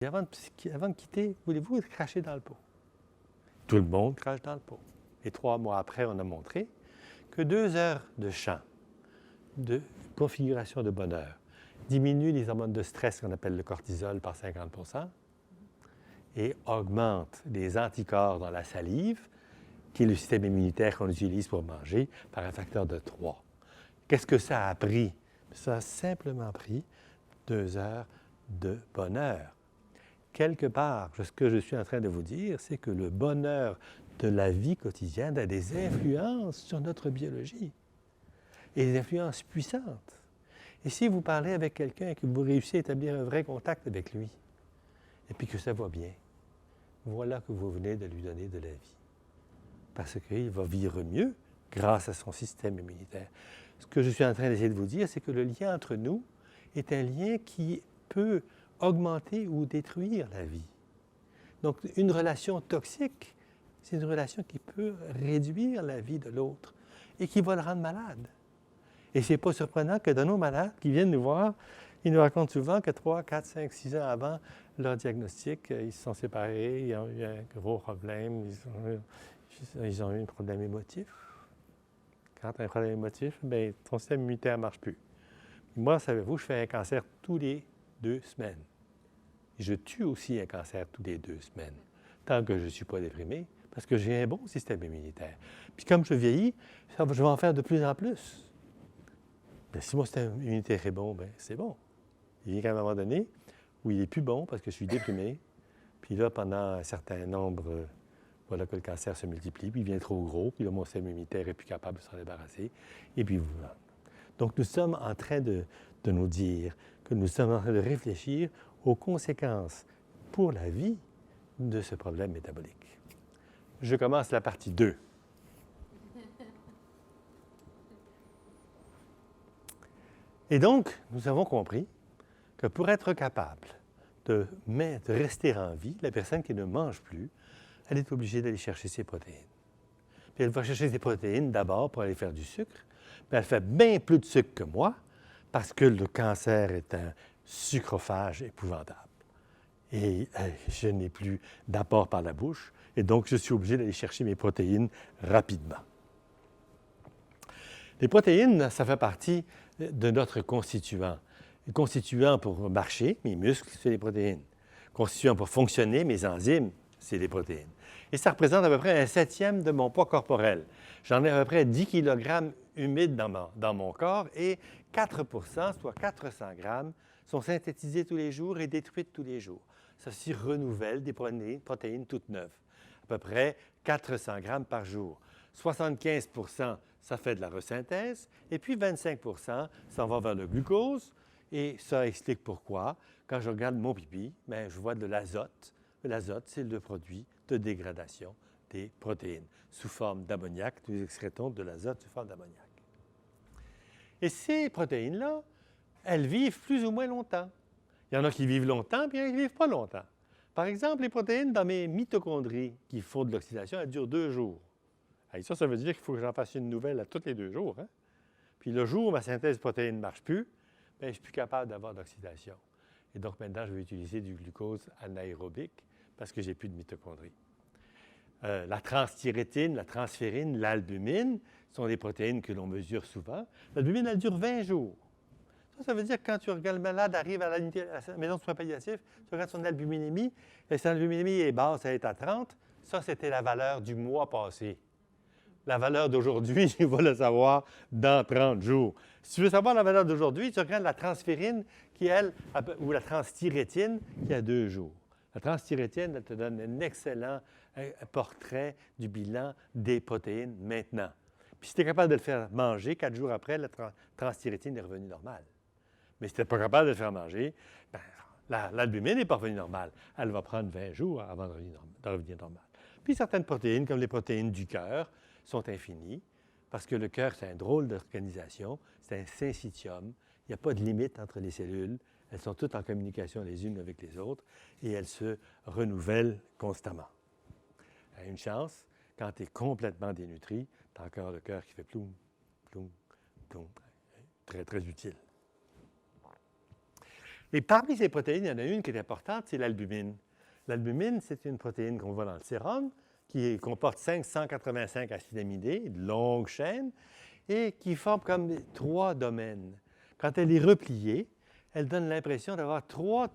Avant de quitter, voulez-vous cracher dans le pot? Tout le monde crache dans le pot. Et 3 mois après, on a montré que 2 heures de chant, de configuration de bonheur, diminue les hormones de stress qu'on appelle le cortisol par 50 et augmente les anticorps dans la salive, qui est le système immunitaire qu'on utilise pour manger, par un facteur de 3. Qu'est-ce que ça a pris? Ça a simplement pris 2 heures de bonheur. Quelque part, ce que je suis en train de vous dire, c'est que le bonheur de la vie quotidienne a des influences sur notre biologie, et des influences puissantes. Et si vous parlez avec quelqu'un et que vous réussissez à établir un vrai contact avec lui, et puis que ça va bien, voilà que vous venez de lui donner de la vie. Parce qu'il va vivre mieux grâce à son système immunitaire. Ce que je suis en train d'essayer de vous dire, c'est que le lien entre nous est un lien qui peut augmenter ou détruire la vie. Donc, une relation toxique, c'est une relation qui peut réduire la vie de l'autre et qui va le rendre malade. Et ce n'est pas surprenant que de nos malades qui viennent nous voir, ils nous racontent souvent que 3, 4, 5, 6 ans avant leur diagnostic, ils se sont séparés, ils ont eu un gros problème, ils ont eu un problème émotif. Quand tu as un problème émotif, bien, ton système immunitaire ne marche plus. Moi, savez-vous, je fais un cancer tous les 2 semaines. Et je tue aussi un cancer tous les 2 semaines, tant que je ne suis pas déprimé, parce que j'ai un bon système immunitaire. Puis comme je vieillis, je vais en faire de plus en plus. Bien, si mon système immunitaire est bon, bien, c'est bon. Il vient qu'à un moment donné où il n'est plus bon parce que je suis déprimé. Puis là, pendant un certain nombre, voilà que le cancer se multiplie, puis il devient trop gros, puis là, mon système immunitaire n'est plus capable de s'en débarrasser. Et puis voilà. Donc, nous sommes en train de nous dire que nous sommes en train de réfléchir aux conséquences pour la vie de ce problème métabolique. Je commence la partie 2. Et donc, nous avons compris que pour être capable de rester en vie, la personne qui ne mange plus, elle est obligée d'aller chercher ses protéines. Puis elle va chercher ses protéines d'abord pour aller faire du sucre, puis elle fait bien plus de sucre que moi parce que le cancer est un sucrophage épouvantable. Et je n'ai plus d'apport par la bouche, et donc je suis obligé d'aller chercher mes protéines rapidement. Les protéines, ça fait partie de notre constituant. Le constituant pour marcher, mes muscles, c'est les protéines. Constituant pour fonctionner, mes enzymes, c'est les protéines. Et ça représente à peu près un 7e de mon poids corporel. J'en ai à peu près 10 kg humides dans mon corps et 4 soit 400 grammes, sont synthétisés tous les jours et détruites tous les jours. Ceci renouvelle des protéines toutes neuves, à peu près 400 grammes par jour. 75 ça fait de la resynthèse, et puis 25 ça va vers le glucose, et ça explique pourquoi, quand je regarde mon pipi, bien, je vois de l'azote. L'azote, c'est le produit de dégradation des protéines sous forme d'ammoniac. Nous excrétons de l'azote sous forme d'ammoniac. Et ces protéines-là, elles vivent plus ou moins longtemps. Il y en a qui vivent longtemps, puis il y en a qui ne vivent pas longtemps. Par exemple, les protéines dans mes mitochondries qui font de l'oxydation, elles durent 2 jours. Et ça veut dire qu'il faut que j'en fasse une nouvelle à tous les 2 jours. Hein? Puis le jour où ma synthèse de protéines ne marche plus, bien, je ne suis plus capable d'avoir d'oxydation. Et donc maintenant, je vais utiliser du glucose anaérobique parce que je n'ai plus de mitochondries. La transthyrétine, la transférine, l'albumine sont des protéines que l'on mesure souvent. L'albumine, elle dure 20 jours. Ça veut dire que quand le malade arrive à la maison de soins palliatifs, tu regardes son albuminémie, et son albuminémie est basse, elle est à 30. Ça, c'était la valeur du mois passé. La valeur d'aujourd'hui, il va le savoir dans 30 jours. Si tu veux savoir la valeur d'aujourd'hui, tu regardes la transférine qui, elle, ou la transthyrétine qui a 2 jours. La transthyrétine, elle te donne un excellent portrait du bilan des protéines maintenant. Puis si tu es capable de le faire manger, 4 jours après, la transthyrétine est revenue normale. Mais si tu n'es pas capable de le faire manger, bien, l'albumine n'est pas revenue normale. Elle va prendre 20 jours avant de revenir normale. Puis certaines protéines, comme les protéines du cœur, sont infinies, parce que le cœur, c'est un drôle d'organisation, c'est un syncytium. Il n'y a pas de limite entre les cellules. Elles sont toutes en communication les unes avec les autres et elles se renouvellent constamment. Une chance, quand tu es complètement dénutri, tu as encore le cœur qui fait ploum, ploum, ploum. Très, très utile. Et parmi ces protéines, il y en a une qui est importante, c'est l'albumine. L'albumine, c'est une protéine qu'on voit dans le sérum, qui comporte 585 acides aminés, une longue chaîne, et qui forme comme 3 domaines. Quand elle est repliée, elle donne l'impression d'avoir 3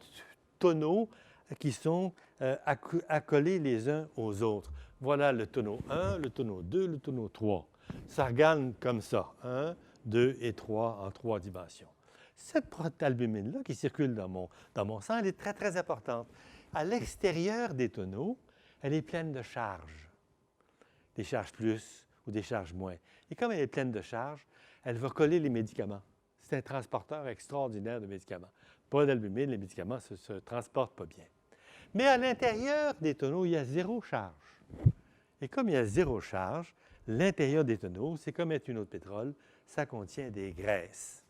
tonneaux qui sont accolés les uns aux autres. Voilà le tonneau 1, le tonneau 2, le tonneau 3. Ça regarde comme ça, 1, 2 et 3 en 3 dimensions. Cette albumine-là qui circule dans mon sang, elle est très, très importante. À l'extérieur des tonneaux, elle est pleine de charges, des charges plus ou des charges moins. Et comme elle est pleine de charges, elle va coller les médicaments. C'est un transporteur extraordinaire de médicaments. Pas d'albumine, les médicaments ne se transportent pas bien. Mais à l'intérieur des tonneaux, il y a 0 charge. Et comme il y a 0 charge, l'intérieur des tonneaux, c'est comme être une eau de pétrole, ça contient des graisses.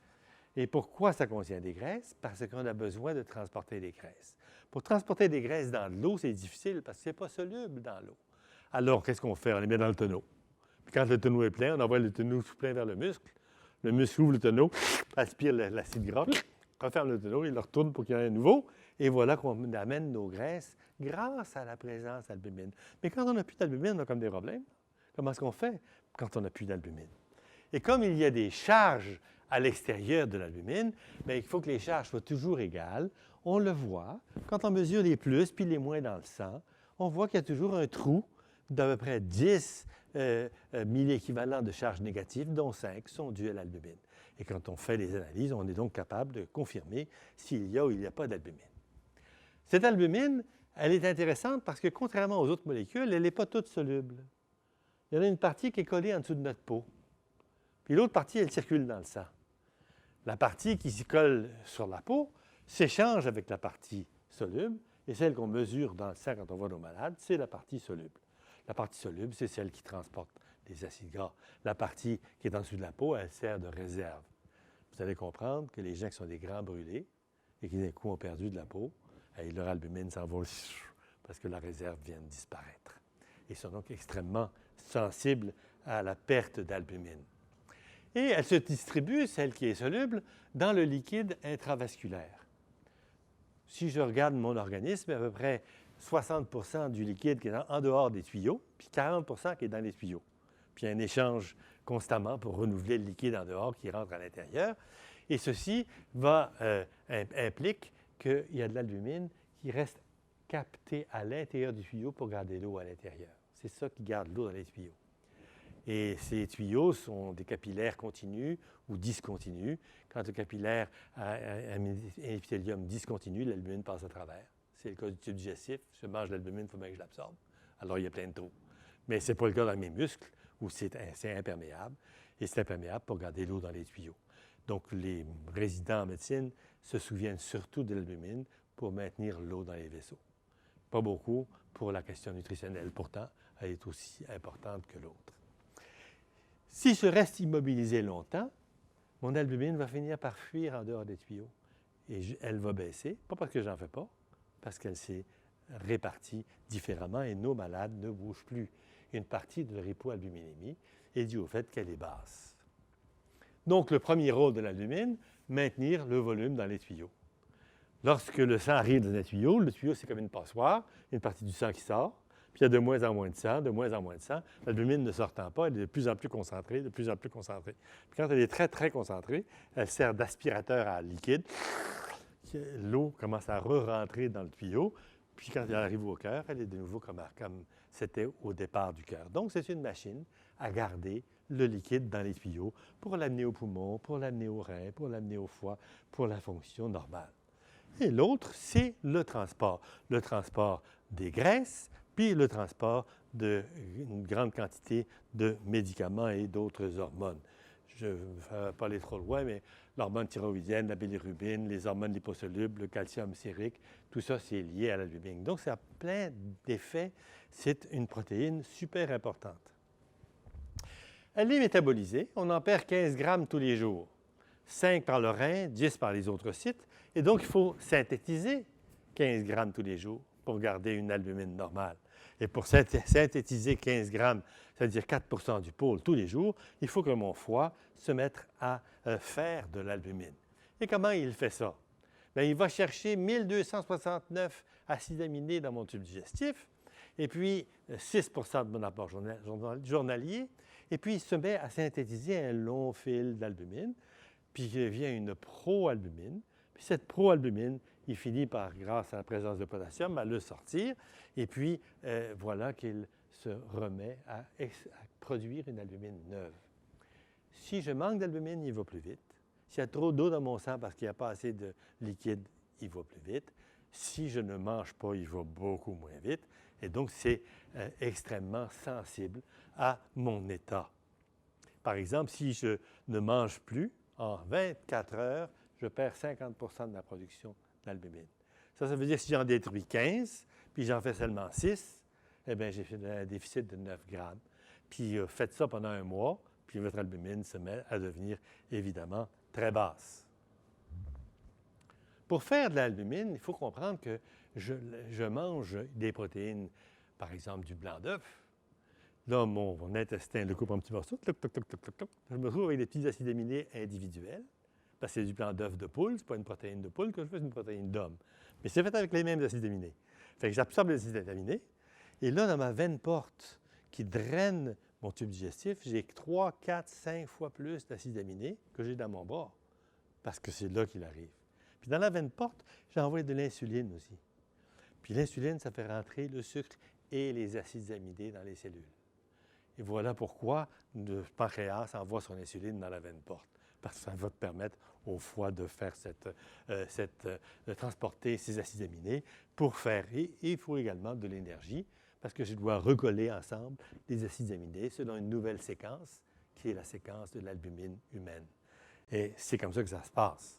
Et pourquoi ça contient des graisses? Parce qu'on a besoin de transporter des graisses. Pour transporter des graisses dans de l'eau, c'est difficile parce que ce n'est pas soluble dans l'eau. Alors, qu'est-ce qu'on fait? On les met dans le tonneau. Puis quand le tonneau est plein, on envoie le tonneau tout plein vers le muscle. Le muscle ouvre le tonneau, aspire l'acide gras, referme le tonneau, il le retourne pour qu'il y en ait un nouveau. Et voilà qu'on amène nos graisses grâce à la présence d'albumine. Mais quand on n'a plus d'albumine, on a comme des problèmes. Comment est-ce qu'on fait quand on n'a plus d'albumine? Et comme il y a des charges à l'extérieur de l'albumine, bien, il faut que les charges soient toujours égales. On le voit. Quand on mesure les plus puis les moins dans le sang, on voit qu'il y a toujours un trou d'à peu près 10 milléquivalents de charges négatives, dont 5 sont dues à l'albumine. Et quand on fait les analyses, on est donc capable de confirmer s'il y a ou il n'y a pas d'albumine. Cette albumine, elle est intéressante parce que, contrairement aux autres molécules, elle n'est pas toute soluble. Il y en a une partie qui est collée en dessous de notre peau. Puis l'autre partie, elle circule dans le sang. La partie qui s'y colle sur la peau s'échange avec la partie soluble, et celle qu'on mesure dans le sang quand on voit nos malades, c'est la partie soluble. La partie soluble, c'est celle qui transporte les acides gras. La partie qui est en dessous de la peau, elle sert de réserve. Vous allez comprendre que les gens qui sont des grands brûlés et qui d'un coup ont perdu de la peau, leur albumine s'envole parce que la réserve vient de disparaître. Ils sont donc extrêmement sensibles à la perte d'albumine. Et elle se distribue, celle qui est soluble, dans le liquide intravasculaire. Si je regarde mon organisme, à peu près 60 du liquide qui est en dehors des tuyaux, puis 40 qui est dans les tuyaux. Puis il y a un échange constamment pour renouveler le liquide en dehors qui rentre à l'intérieur. Et ceci implique qu'il y a de l'albumine qui reste captée à l'intérieur du tuyau pour garder l'eau à l'intérieur. C'est ça qui garde l'eau dans les tuyaux. Et ces tuyaux sont des capillaires continus ou discontinus. Quand le capillaire a un épithélium discontinu, l'albumine passe à travers. C'est le cas du tube digestif. Je mange l'albumine, il faut bien que je l'absorbe. Alors, il y a plein de trous. Mais ce n'est pas le cas dans mes muscles, où c'est imperméable. Et c'est imperméable pour garder l'eau dans les tuyaux. Donc, les résidents en médecine se souviennent surtout de l'albumine pour maintenir l'eau dans les vaisseaux. Pas beaucoup pour la question nutritionnelle. Pourtant, elle est aussi importante que l'autre. Si je reste immobilisé longtemps, mon albumine va finir par fuir en dehors des tuyaux. Et elle va baisser, pas parce que j'en fais pas, parce qu'elle s'est répartie différemment et nos malades ne bougent plus. Une partie de leur hypoalbuminémie est due au fait qu'elle est basse. Donc, le premier rôle de l'albumine, maintenir le volume dans les tuyaux. Lorsque le sang arrive dans un tuyau, le tuyau, c'est comme une passoire, une partie du sang qui sort, puis il y a de moins en moins de sang, de moins en moins de sang. L'albumine ne sortant pas, elle est de plus en plus concentrée, de plus en plus concentrée. Puis quand elle est très, très concentrée, elle sert d'aspirateur à liquide. L'eau commence à re-rentrer dans le tuyau, puis quand elle arrive au cœur, elle est de nouveau comme c'était au départ du cœur. Donc, c'est une machine à garder le liquide dans les tuyaux pour l'amener au poumon, pour l'amener au rein, pour l'amener au foie, pour la fonction normale. Et l'autre, c'est le transport. Le transport des graisses, puis le transport d'une grande quantité de médicaments et d'autres hormones. Je ne vais pas aller trop loin, mais l'hormone thyroïdienne, la bilirubine, les hormones liposolubles, le calcium sérique, tout ça, c'est lié à l'albumine. Donc, ça a plein d'effets. C'est une protéine super importante. Elle est métabolisée. On en perd 15 grammes tous les jours. 5 par le rein, 10 par les autres sites. Et donc, il faut synthétiser 15 grammes tous les jours pour garder une albumine normale. Et pour synthétiser 15 grammes, c'est-à-dire 4 du pôle tous les jours, il faut que mon foie se mette à faire de l'albumine. Et comment il fait ça? bien, il va chercher 1269 acides aminés dans mon tube digestif, et puis 6 de mon apport journalier, et puis il se met à synthétiser un long fil d'albumine, puis il devient une proalbumine. Puis cette proalbumine, il finit par, grâce à la présence de potassium, à le sortir, et puis voilà qu'il se remet à produire une albumine neuve. Si je manque d'albumine, il va plus vite. S'il y a trop d'eau dans mon sang parce qu'il n'y a pas assez de liquide, il va plus vite. Si je ne mange pas, il va beaucoup moins vite. Et donc, c'est extrêmement sensible à mon état. Par exemple, si je ne mange plus, en 24 heures, je perds 50 de ma production d'albumine. Ça veut dire que si j'en détruis 15, puis j'en fais seulement 6, eh bien, j'ai fait un déficit de 9 grammes. Puis faites ça pendant un mois, puis votre albumine se met à devenir évidemment très basse. Pour faire de l'albumine, il faut comprendre que je mange des protéines, par exemple du blanc d'œuf. Là, mon intestin le coupe en petits morceaux. Je me retrouve avec des petits acides aminés individuels, parce que c'est du blanc d'œuf de poule, ce n'est pas une protéine de poule que je fais, c'est une protéine d'homme. Mais c'est fait avec les mêmes acides aminés. Fait que j'absorbe les acides aminés, et là, dans ma veine porte qui draine mon tube digestif, j'ai 3, 4, 5 fois plus d'acides aminés que j'ai dans mon bras, parce que c'est là qu'il arrive. Puis dans la veine porte, j'envoie de l'insuline aussi. Puis l'insuline, ça fait rentrer le sucre et les acides aminés dans les cellules. Et voilà pourquoi le pancréas envoie son insuline dans la veine porte, parce que ça va te permettre au foie de faire de transporter ces acides aminés pour faire. Et il faut également de l'énergie, parce que je dois recoller ensemble les acides aminés selon une nouvelle séquence, qui est la séquence de l'albumine humaine. Et c'est comme ça que ça se passe.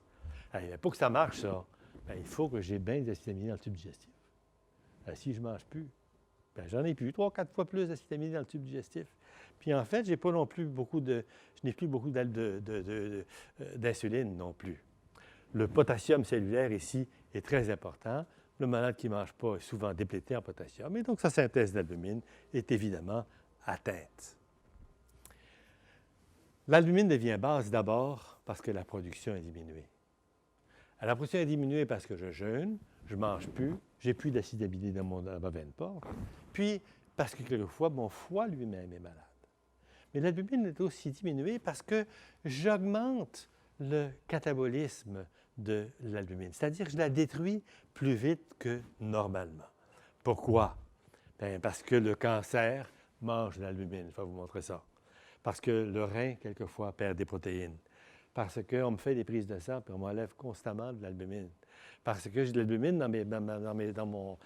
Alors, pour que ça marche, ça, bien, il faut que j'ai bien des acides aminés dans le tube digestif. Alors, si je ne mange plus, bien, j'en ai plus, 3-4 fois plus d'acides aminés dans le tube digestif. Puis en fait, je n'ai plus beaucoup d'insuline non plus. Le potassium cellulaire ici est très important. Le malade qui ne mange pas est souvent déplété en potassium, et donc sa synthèse d'albumine est évidemment atteinte. L'albumine devient basse d'abord parce que la production est diminuée. La production est diminuée parce que je jeûne, je ne mange plus, j'ai plus d'acide aminé dans ma veine porte, puis parce que quelquefois, mon foie lui-même est malade. Mais l'albumine est aussi diminuée parce que j'augmente le catabolisme de l'albumine, c'est-à-dire que je la détruis plus vite que normalement. Pourquoi? Bien, parce que le cancer mange de l'albumine, je vais vous montrer ça. Parce que le rein, quelquefois, perd des protéines. Parce qu'on me fait des prises de sang, puis on m'enlève constamment de l'albumine. Parce que j'ai de l'albumine dans mon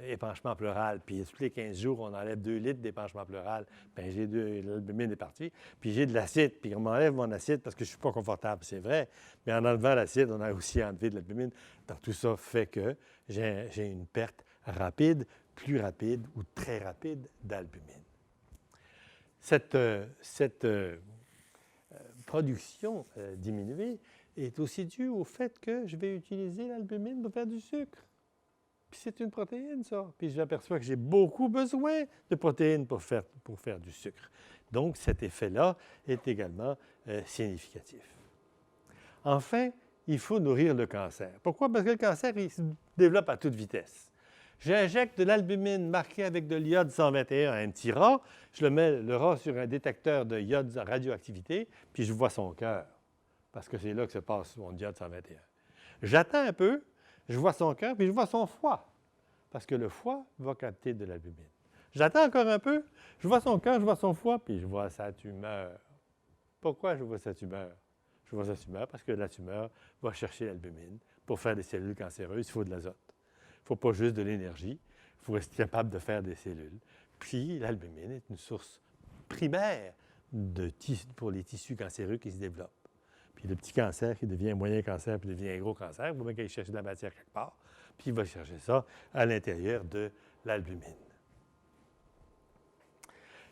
épanchement pleural, puis tous les 15 jours, on enlève 2 litres d'épanchement pleural, bien, l'albumine est partie. Puis j'ai de l'acide, puis on m'enlève mon acide parce que je ne suis pas confortable, c'est vrai. Mais en enlevant l'acide, on a aussi enlevé de l'albumine. Donc tout ça fait que j'ai une perte rapide, plus rapide ou très rapide d'albumine. Cette production diminuée est aussi due au fait que je vais utiliser l'albumine pour faire du sucre. Puis c'est une protéine, ça. Puis j'aperçois que j'ai beaucoup besoin de protéines pour faire du sucre. Donc, cet effet-là est également significatif. Enfin, il faut nourrir le cancer. Pourquoi? Parce que le cancer, il se développe à toute vitesse. J'injecte de l'albumine marquée avec de l'iode 121 à un petit rat, je mets le rat sur un détecteur de iode radioactivité, puis je vois son cœur, parce que c'est là que se passe mon iode 121. J'attends un peu, je vois son cœur, puis je vois son foie, parce que le foie va capter de l'albumine. J'attends encore un peu, je vois son cœur, je vois son foie, puis je vois sa tumeur. Pourquoi je vois sa tumeur? Je vois sa tumeur parce que la tumeur va chercher l'albumine. Pour faire des cellules cancéreuses, il faut de l'azote. Il ne faut pas juste de l'énergie, il faut être capable de faire des cellules. Puis l'albumine est une source primaire pour les tissus cancéreux qui se développent. Puis le petit cancer qui devient un moyen cancer, puis devient un gros cancer, il faut bien qu'il cherche de la matière quelque part, puis il va chercher ça à l'intérieur de l'albumine.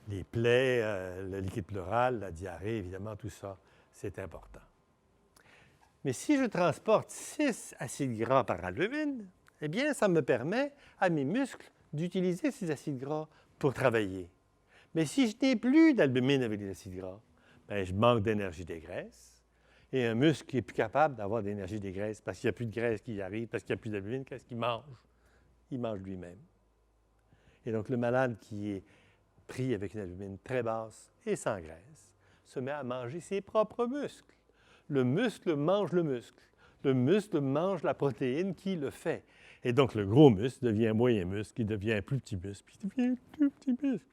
Les plaies, le liquide pleural, la diarrhée, évidemment, tout ça, c'est important. Mais si je transporte 6 acides gras par albumine, eh bien, ça me permet à mes muscles d'utiliser ces acides gras pour travailler. Mais si je n'ai plus d'albumine avec les acides gras, bien, je manque d'énergie des graisses. Et un muscle qui est plus capable d'avoir de l'énergie des graisses parce qu'il n'y a plus de graisse qui arrive, parce qu'il n'y a plus d'albumine, qu'est-ce qu'il mange? Il mange lui-même. Et donc, le malade qui est pris avec une albumine très basse et sans graisse se met à manger ses propres muscles. Le muscle mange le muscle. Le muscle mange la protéine qui le fait. Et donc, le gros muscle devient un moyen muscle, qui devient un plus petit muscle, puis il devient un tout petit muscle.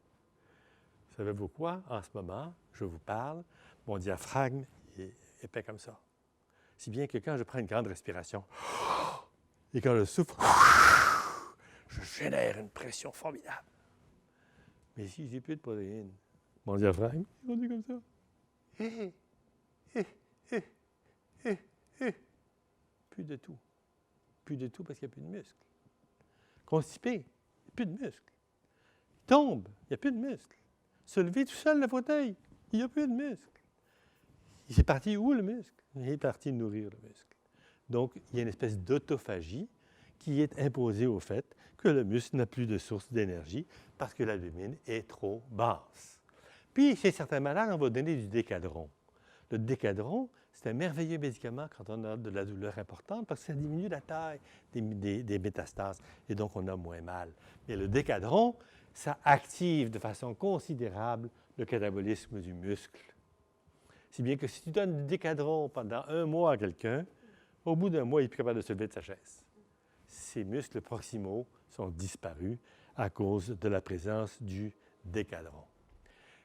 Savez-vous quoi? En ce moment, je vous parle, mon diaphragme est épais comme ça. Si bien que quand je prends une grande respiration et quand je souffle, je génère une pression formidable. Mais si j'ai plus de protéines, mon diaphragme est rendu comme ça. Plus de tout. Plus de tout parce qu'il n'y a plus de muscles. Constipé, il n'y a plus de muscles. Tombe, il n'y a plus de muscles. Se lever tout seul le fauteuil, il n'y a plus de muscles. Il est parti où le muscle? Il est parti nourrir le muscle. Donc, il y a une espèce d'autophagie qui est imposée au fait que le muscle n'a plus de source d'énergie parce que l'albumine est trop basse. Puis, chez certains malades, on va donner du décadron. Le décadron, c'est un merveilleux médicament quand on a de la douleur importante parce que ça diminue la taille des métastases et donc on a moins mal. Mais le décadron, ça active de façon considérable le catabolisme du muscle. Si bien que si tu donnes du décadron pendant 1 mois à quelqu'un, au bout d'1 mois, il est plus capable de se lever de sa chaise. Ses muscles proximaux sont disparus à cause de la présence du décadron.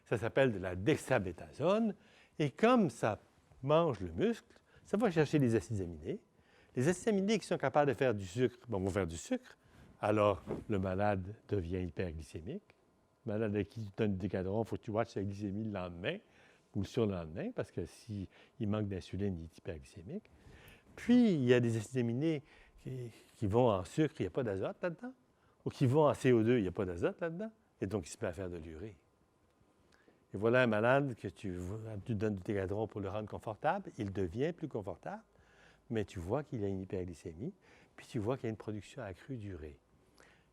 Ça s'appelle de la dexaméthasone. Et comme ça mange le muscle, ça va chercher les acides aminés. Les acides aminés qui sont capables de faire du sucre, vont faire du sucre. Alors, le malade devient hyperglycémique. Le malade à qui tu donnes du décadron, il faut que tu watches sa glycémie le lendemain ou le surlendemain, parce que s'il manque d'insuline, il est hyperglycémique. Puis, il y a des acides aminés qui vont en sucre, il n'y a pas d'azote là-dedans, ou qui vont en CO2, il n'y a pas d'azote là-dedans, et donc il se met à faire de l'urée. Et voilà un malade que tu donnes du décadron pour le rendre confortable, il devient plus confortable, mais tu vois qu'il a une hyperglycémie, puis tu vois qu'il y a une production accrue d'urée.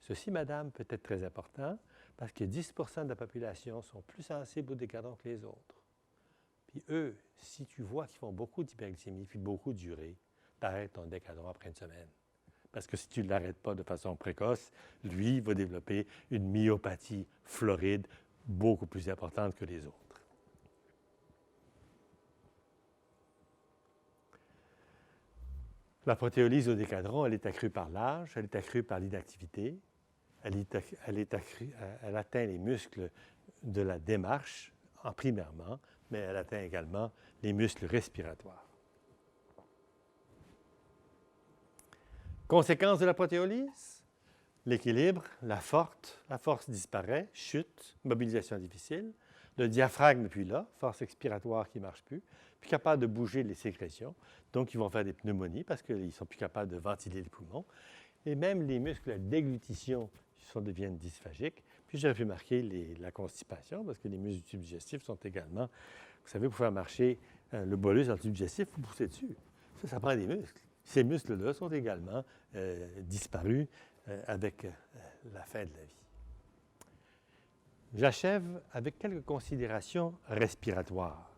Ceci, madame, peut être très important, parce que 10 % de la population sont plus sensibles au décadron que les autres. Puis eux, si tu vois qu'ils font beaucoup d'hyperglycémie, puis beaucoup d'urée, t'arrêtes ton décadron après 1 semaine. Parce que si tu ne l'arrêtes pas de façon précoce, lui, il va développer une myopathie floride beaucoup plus importante que les autres. La protéolyse au décadron, elle est accrue par l'âge, elle est accrue par l'inactivité, elle atteint les muscles de la démarche, primairement, mais elle atteint également les muscles respiratoires. Conséquence de la protéolyse, l'équilibre, la force disparaît, chute, mobilisation difficile, le diaphragme n'est plus là, force expiratoire qui ne marche plus capable de bouger les sécrétions, donc ils vont faire des pneumonies parce qu'ils ne sont plus capables de ventiler les poumons, et même les muscles à déglutition deviennent dysphagiques. Puis j'ai remarqué la constipation, parce que les muscles du tube digestif sont également, vous savez, pour faire marcher le bolus dans le tube digestif, il faut pousser dessus. Ça prend des muscles. Ces muscles-là sont également disparus avec la fin de la vie. J'achève avec quelques considérations respiratoires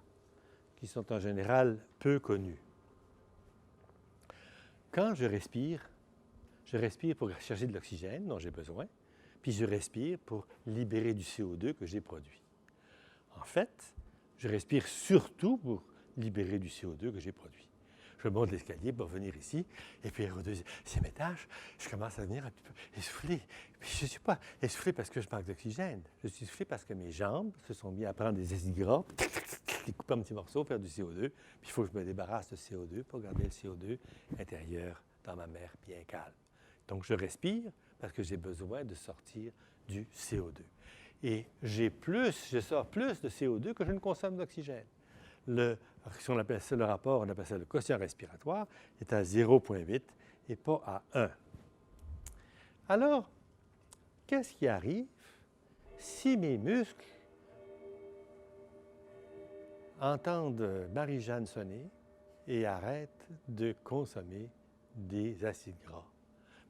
qui sont en général peu connues. Quand je respire pour chercher de l'oxygène dont j'ai besoin, puis je respire pour libérer du CO2 que j'ai produit. En fait, je respire surtout pour libérer du CO2 que j'ai produit. Je monte l'escalier pour venir ici, et puis au 2e étage, je commence à venir un petit peu essoufflé. Puis je ne suis pas essoufflé parce que je manque d'oxygène. Je suis essoufflé parce que mes jambes se sont mis à prendre des acides gras, les couper en petits morceaux, faire du CO2. Puis il faut que je me débarrasse de CO2 pour garder le CO2 intérieur dans ma mer bien calme. Donc je respire parce que j'ai besoin de sortir du CO2. Et je sors plus de CO2 que je ne consomme d'oxygène. Si on appelle ça le rapport, on appelle ça le quotient respiratoire, est à 0,8 et pas à 1. Alors, qu'est-ce qui arrive si mes muscles entendent Marie-Jeanne sonner et arrêtent de consommer des acides gras?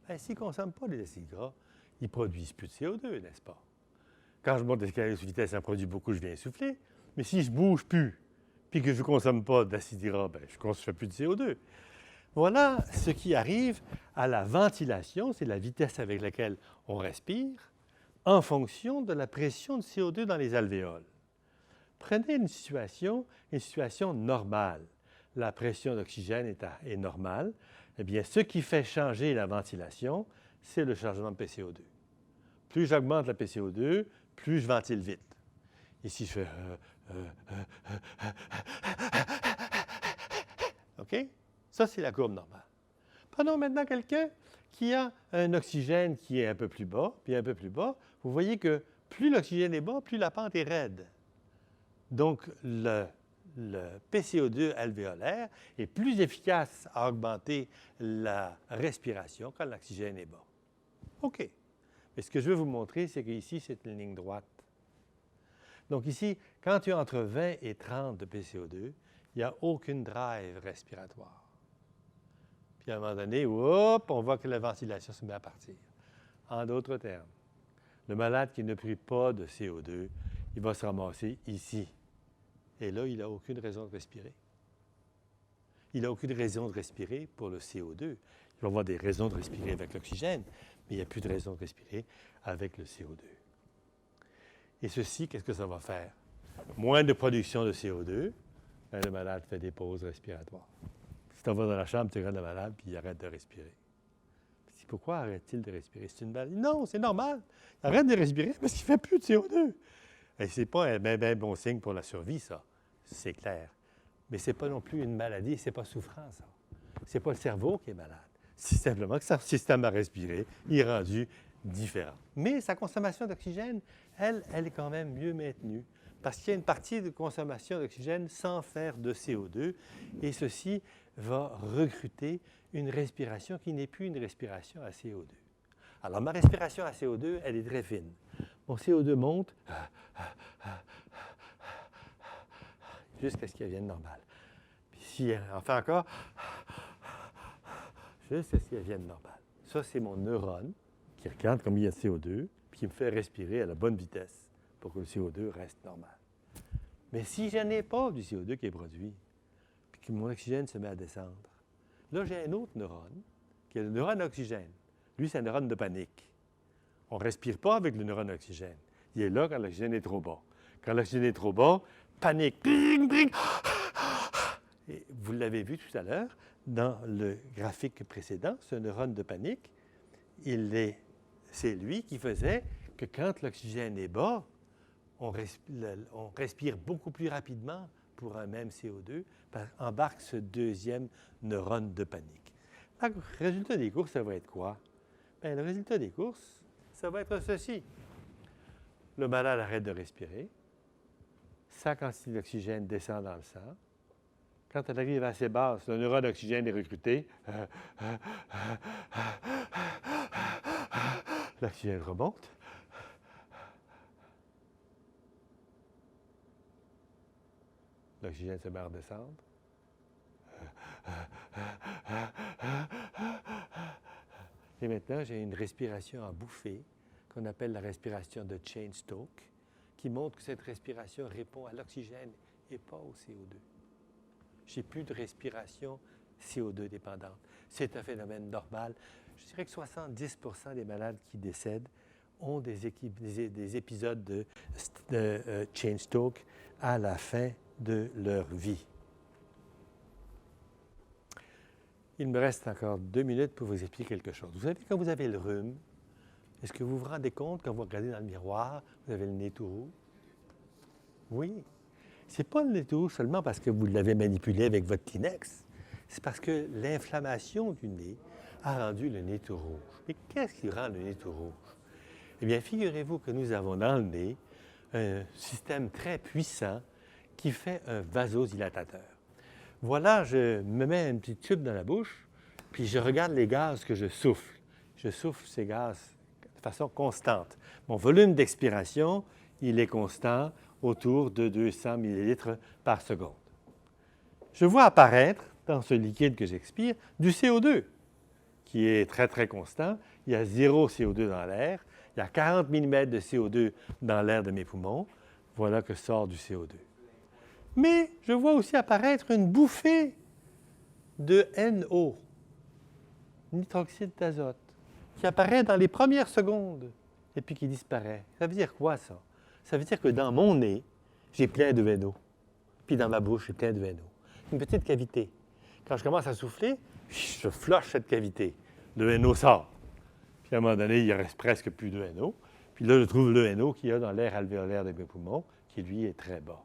Bien, s'ils ne consomment pas des acides gras, ils ne produisent plus de CO2, n'est-ce pas? Quand je monte l'escalier sous vitesse, ça produit beaucoup, je viens souffler. Mais si je ne bouge plus, puis que je ne consomme pas d'acide gras, bien, je ne fais plus de CO2. Voilà ce qui arrive à la ventilation, c'est la vitesse avec laquelle on respire, en fonction de la pression de CO2 dans les alvéoles. Prenez une situation normale. La pression d'oxygène est normale. Eh bien, ce qui fait changer la ventilation, c'est le changement de PCO2. Plus j'augmente la PCO2, plus je ventile vite. Ici, je fais... OK? Ça, c'est la courbe normale. Prenons maintenant quelqu'un qui a un oxygène qui est un peu plus bas, puis un peu plus bas. Vous voyez que plus l'oxygène est bas, plus la pente est raide. Donc, le PCO2 alvéolaire est plus efficace à augmenter la respiration quand l'oxygène est bas. OK. Mais ce que je veux vous montrer, c'est qu'ici, c'est une ligne droite. Donc ici, quand tu as entre 20 et 30 de PCO2, il n'y a aucune drive respiratoire. Puis à un moment donné, hop, on voit que la ventilation se met à partir. En d'autres termes, le malade qui ne prit pas de CO2, il va se ramasser ici. Et là, il n'a aucune raison de respirer. Il n'a aucune raison de respirer pour le CO2. Il va avoir des raisons de respirer avec l'oxygène, mais il n'y a plus de raison de respirer avec le CO2. Et ceci, qu'est-ce que ça va faire? Moins de production de CO2, ben, le malade fait des pauses respiratoires. Si tu vas dans la chambre, tu regardes le malade, puis il arrête de respirer. Pourquoi arrête-t-il de respirer? C'est une maladie? Non, c'est normal. Il arrête de respirer parce qu'il ne fait plus de CO2. Et ce n'est pas un bien bon signe pour la survie, ça. C'est clair. Mais ce n'est pas non plus une maladie, ce n'est pas souffrant, ça. Ce n'est pas le cerveau qui est malade. C'est simplement que son système à respirer est rendu différent. Mais sa consommation d'oxygène, elle est quand même mieux maintenue parce qu'il y a une partie de consommation d'oxygène sans faire de CO2 et ceci va recruter une respiration qui n'est plus une respiration à CO2. Alors, ma respiration à CO2, elle est très fine. Mon CO2 monte jusqu'à ce qu'il devienne normal. Puis si on fait encore, jusqu'à ce qu'il devienne normal. Ça, c'est mon neurone qui regarde combien il y a de CO2, puis qui me fait respirer à la bonne vitesse pour que le CO2 reste normal. Mais si je n'ai pas du CO2 qui est produit, puis que mon oxygène se met à descendre, là, j'ai un autre neurone, qui est le neurone d'oxygène. Lui, c'est un neurone de panique. On ne respire pas avec le neurone d'oxygène. Il est là quand l'oxygène est trop bas. Quand l'oxygène est trop bas, panique. Et vous l'avez vu tout à l'heure, dans le graphique précédent, ce neurone de panique, c'est lui qui faisait que quand l'oxygène est bas, on respire beaucoup plus rapidement pour un même CO2, embarque ce deuxième neurone de panique. Le résultat des courses, ça va être quoi? Bien, le résultat des courses, ça va être ceci. Le malade arrête de respirer, sa quantité d'oxygène descend dans le sang. Quand elle arrive assez basse, le neurone d'oxygène est recruté. L'oxygène remonte. L'oxygène se met à redescendre. Et maintenant, j'ai une respiration en bouffée qu'on appelle la respiration de Cheyne-Stokes, qui montre que cette respiration répond à l'oxygène et pas au CO2. Je n'ai plus de respiration CO2 dépendante. C'est un phénomène normal. Je dirais que 70 % des malades qui décèdent ont des épisodes de Cheyne-Stokes à la fin de leur vie. Il me reste encore 2 minutes pour vous expliquer quelque chose. Vous savez, quand vous avez le rhume, est-ce que vous vous rendez compte, quand vous regardez dans le miroir, vous avez le nez tout rouge? Oui. Ce n'est pas le nez tout rouge seulement parce que vous l'avez manipulé avec votre Kleenex. C'est parce que l'inflammation du nez a rendu le nez tout rouge. Mais qu'est-ce qui rend le nez tout rouge? Eh bien, figurez-vous que nous avons dans le nez un système très puissant qui fait un vasodilatateur. Voilà, je me mets un petit tube dans la bouche, puis je regarde les gaz que je souffle. Je souffle ces gaz de façon constante. Mon volume d'expiration, il est constant, autour de 200 ml par seconde. Je vois apparaître, dans ce liquide que j'expire, du CO2, qui est très, très constant. Il y a 0 CO2 dans l'air. Il y a 40 mm de CO2 dans l'air de mes poumons. Voilà que sort du CO2. Mais je vois aussi apparaître une bouffée de NO, nitroxyde d'azote, qui apparaît dans les premières secondes et puis qui disparaît. Ça veut dire quoi, ça? Ça veut dire que dans mon nez, j'ai plein de NO. Puis dans ma bouche, j'ai plein de NO. Une petite cavité. Quand je commence à souffler, je flush cette cavité. Le NO sort. Puis à un moment donné, il ne reste presque plus de NO. Puis là, je trouve le NO qu'il y a dans l'air alvéolaire de mes poumons, qui lui est très bas.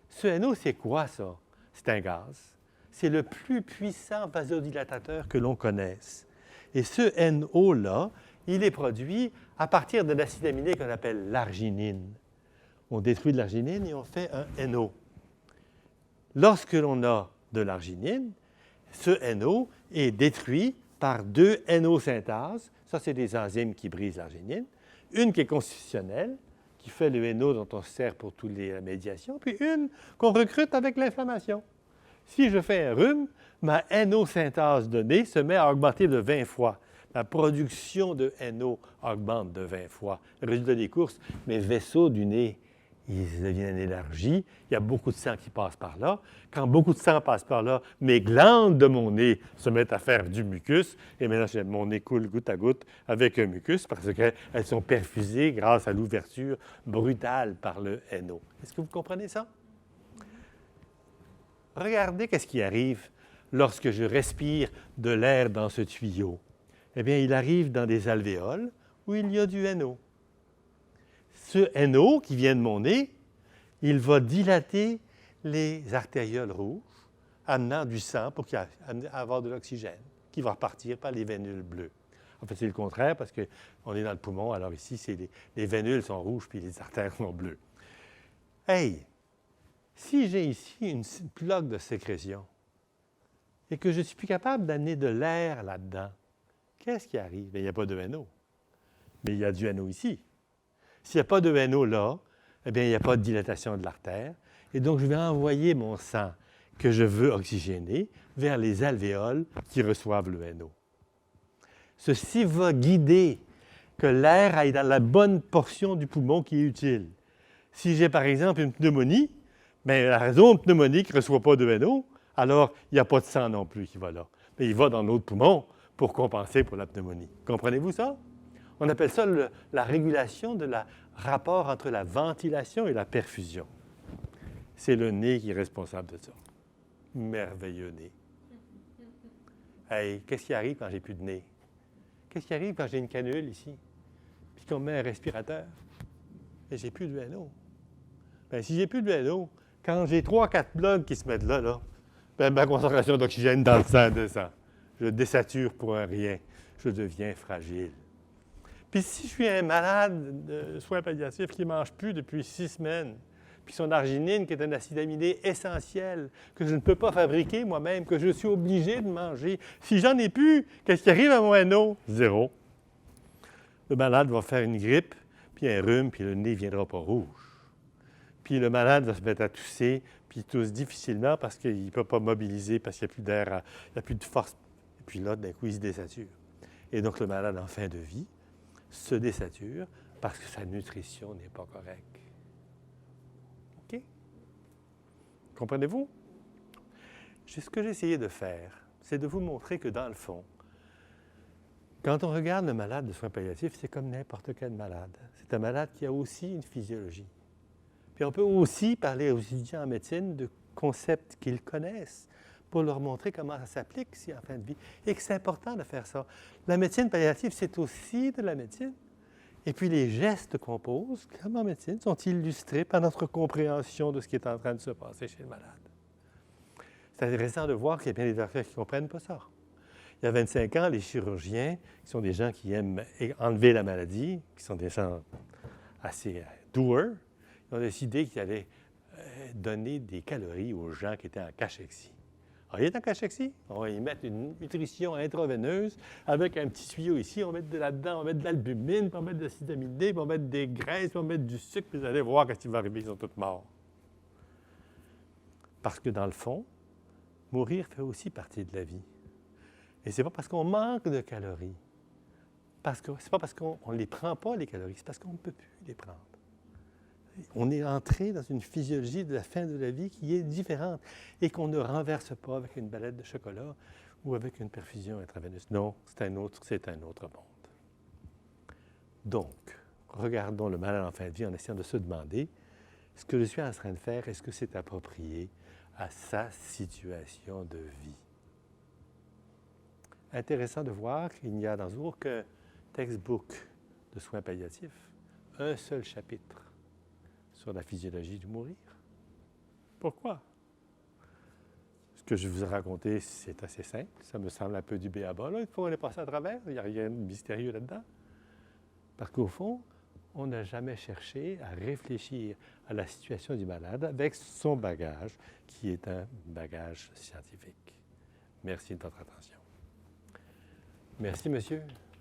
Ce NO, c'est quoi ça? C'est un gaz. C'est le plus puissant vasodilatateur que l'on connaisse. Et ce NO-là, il est produit à partir de l'acide aminé qu'on appelle l'arginine. On détruit de l'arginine et on fait un NO. Lorsque l'on a de l'arginine, ce NO est détruit par deux NO-synthases. Ça, c'est des enzymes qui brisent l'arginine. Une qui est constitutionnelle, qui fait le NO dont on se sert pour toutes les médiations, puis une qu'on recrute avec l'inflammation. Si je fais un rhume, ma NO-synthase de nez se met à augmenter de 20 fois. La production de NO augmente de 20 fois. Le résultat des courses, mes vaisseaux du nez, ils deviennent élargis. Il y a beaucoup de sang qui passe par là. Quand beaucoup de sang passe par là, mes glandes de mon nez se mettent à faire du mucus. Et maintenant, mon nez coule goutte à goutte avec un mucus parce qu'elles sont perfusées grâce à l'ouverture brutale par le NO. Est-ce que vous comprenez ça? Regardez qu'est-ce qui arrive lorsque je respire de l'air dans ce tuyau. Eh bien, il arrive dans des alvéoles où il y a du NO. Ce NO qui vient de mon nez, il va dilater les artérioles rouges, amenant du sang pour avoir de l'oxygène, qui va repartir par les vénules bleues. En fait, c'est le contraire parce qu'on est dans le poumon, alors ici, les vénules sont rouges puis les artères sont bleues. Hey! Si j'ai ici une plaque de sécrétion et que je ne suis plus capable d'amener de l'air là-dedans, qu'est-ce qui arrive? Bien, il n'y a pas de NO. Mais il y a du NO ici. S'il n'y a pas de NO là, eh bien, il n'y a pas de dilatation de l'artère. Et donc, je vais envoyer mon sang que je veux oxygéner vers les alvéoles qui reçoivent le NO. Ceci va guider que l'air aille dans la bonne portion du poumon qui est utile. Si j'ai, par exemple, une pneumonie, bien, la zone pneumonique ne reçoit pas de NO, alors il n'y a pas de sang non plus qui va là. Mais il va dans l'autre poumon pour compenser pour la pneumonie. Comprenez-vous ça? On appelle ça la régulation de la rapport entre la ventilation et la perfusion. C'est le nez qui est responsable de ça. Merveilleux nez. Hey, qu'est-ce qui arrive quand j'ai plus de nez? Qu'est-ce qui arrive quand j'ai une canule ici? Puis qu'on met un respirateur? Et j'ai plus de NO. Bien, si j'ai plus de NO, quand j'ai 3-4 blocs qui se mettent là, bien, ma concentration d'oxygène dans le sang descend. Je désature pour un rien. Je deviens fragile. Puis si je suis un malade de soins palliatifs qui ne mange plus depuis 6 semaines, puis son arginine, qui est un acide aminé essentiel, que je ne peux pas fabriquer moi-même, que je suis obligé de manger, si j'en ai plus, qu'est-ce qui arrive à mon NO? Zéro. Le malade va faire une grippe, puis un rhume, puis le nez ne viendra pas rouge. Puis le malade va se mettre à tousser, puis il tousse difficilement parce qu'il ne peut pas mobiliser, parce qu'il n'y a plus d'air, il n'y a plus de force. Et puis là, d'un coup, il se désature. Et donc, le malade en fin de vie se désature parce que sa nutrition n'est pas correcte. OK? Comprenez-vous? Ce que j'ai essayé de faire, c'est de vous montrer que dans le fond, quand on regarde le malade de soins palliatifs, c'est comme n'importe quel malade. C'est un malade qui a aussi une physiologie. Puis on peut aussi parler aux étudiants en médecine de concepts qu'ils connaissent pour leur montrer comment ça s'applique ici en fin de vie. Et que c'est important de faire ça. La médecine palliative, c'est aussi de la médecine. Et puis les gestes qu'on pose, comme en médecine, sont illustrés par notre compréhension de ce qui est en train de se passer chez le malade. C'est intéressant de voir qu'il y a bien des docteurs qui ne comprennent pas ça. Il y a 25 ans, les chirurgiens, qui sont des gens qui aiment enlever la maladie, qui sont des gens assez doers, ils ont décidé qu'ils allaient donner des calories aux gens qui étaient en cachexie. Alors, il est en cachexie, on va y mettre une nutrition intraveineuse avec un petit tuyau ici, on va mettre là-dedans, on va mettre de l'albumine, puis on va mettre de l'acide aminé, puis on va mettre des graisses, puis on va mettre du sucre, puis vous allez voir qu'est-ce qui va arriver, ils sont tous morts. Parce que dans le fond, mourir fait aussi partie de la vie. Et ce n'est pas parce qu'on manque de calories, ce n'est pas parce qu'on ne les prend pas, les calories, c'est parce qu'on ne peut plus les prendre. On est entré dans une physiologie de la fin de la vie qui est différente et qu'on ne renverse pas avec une balette de chocolat ou avec une perfusion intraveineuse. Non, c'est un autre monde. Donc, regardons le malade en fin de vie en essayant de se demander ce que je suis en train de faire, est-ce que c'est approprié à sa situation de vie? Intéressant de voir qu'il n'y a dans aucun textbook de soins palliatifs un seul chapitre sur la physiologie du mourir. Pourquoi? Ce que je vous ai raconté, c'est assez simple. Ça me semble un peu du b.a.-ba. Là, il faut aller passer à travers. Il n'y a rien de mystérieux là-dedans. Parce qu'au fond, on n'a jamais cherché à réfléchir à la situation du malade avec son bagage, qui est un bagage scientifique. Merci de votre attention. Merci, monsieur.